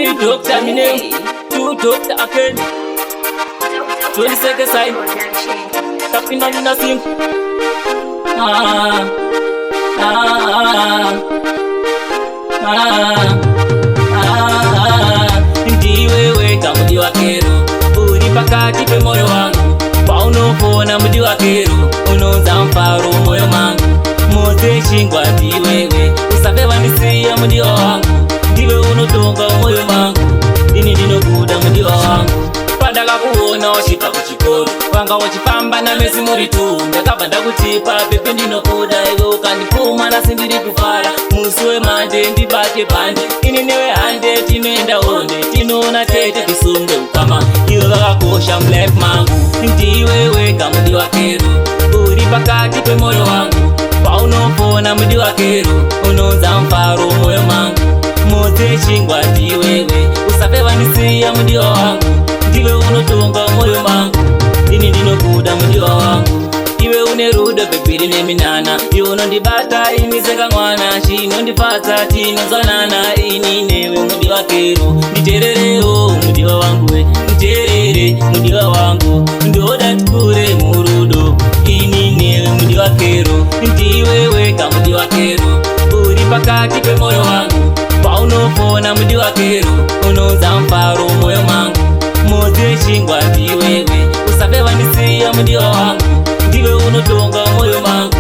me doctor, me name. To doctor again. 22nd side. Tapping on nothing. Ndiwewe kamudi wakero, uri pakati pe moyo wangu. Paunopona mudi wakero, unonza mfaro moyo mangu. Moze chingwa ndiwewe, usafe vanisiya mudi wangu. Ndiwe unotonga moyo mangu, ini ndinokuda mudi wangu. Pandaka kuona washika kuchikoro, wanga wachipamba na mesi muri tu. Ndakabva ndakuchipa pepe ndinokuda, iwe ukandipuma nasi ndiri kufara. Musuwe mande ndibate pande, ini newe hande tinoenda onde. Tinoona tete tisunge ukama, iwe vakakosha mlife mangu. Ndiwewe kamudi wakero, uri pakati pe moyo wangu. Paunopona mudi wakero, unonza mfaro moyo mangu. Moze chingwa ndiwewe, usafe vanisiya mudi wangu. Ndiwe unotonga moyo mangu, ini ndinokuda mudi wangu. Iwe une rudo pepiri neminana, iwe unondibata imiseka mwana. Chinondifadza tinozwanana, ini newe mudi wakero. Nditererewo mudi wangu we, nditerere mudi wangu. Ndoda tikure murudo, ini newe mudi wakero. Ndiwewe kamudi wakero, uri pakati pe moyo wangu. Paunopona mudi wakero, unonza mfaro moyo mangu. Moze chingwa ndiwewe, usafe vanisiya mudi wangu. Ndiwe unotonga moyo mangu,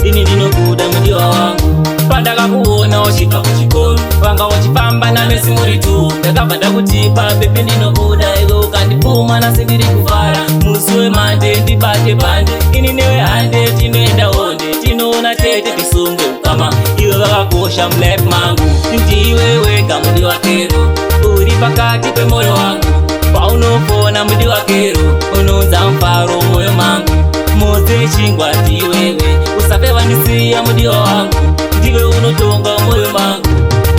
ini ndinokuda mudi wangu. Pandaka kuona washika kuchikoro, wanga wachipamba na mesi muri tu. Ndakabva ndakutipa pepe ndinokuda, iwe ukandipuma nasi ndiri kufara. Musuwe mande ndibate pande, ini newe hande tinoenda onde. Tinoona tete tisunge ukama, iwe vakakosha mlife mangu. Ndiwewe kamudi wakero, uri pakati pe moyo wangu. Paunopona mudi wakero, unonza mfaro moyo mangu. Moze chingwa ndiwewe, usafe vanisiya mudi wangu. Ndiwe unotonga moyo mangu,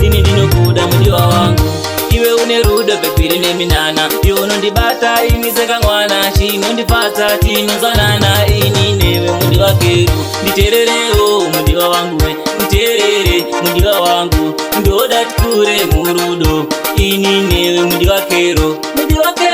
ini ndinokuda mudi wangu. Iwe une rudo pepiri neminana, iwe unondibata imiseka mwana. Chinondifadza tinozwanana, ini newe mudi wakero. Nditererewo mudi wangu we, nditerere mudi wangu. Ndoda tikure murudo, ini newe mudi wakero. Mudi wakero.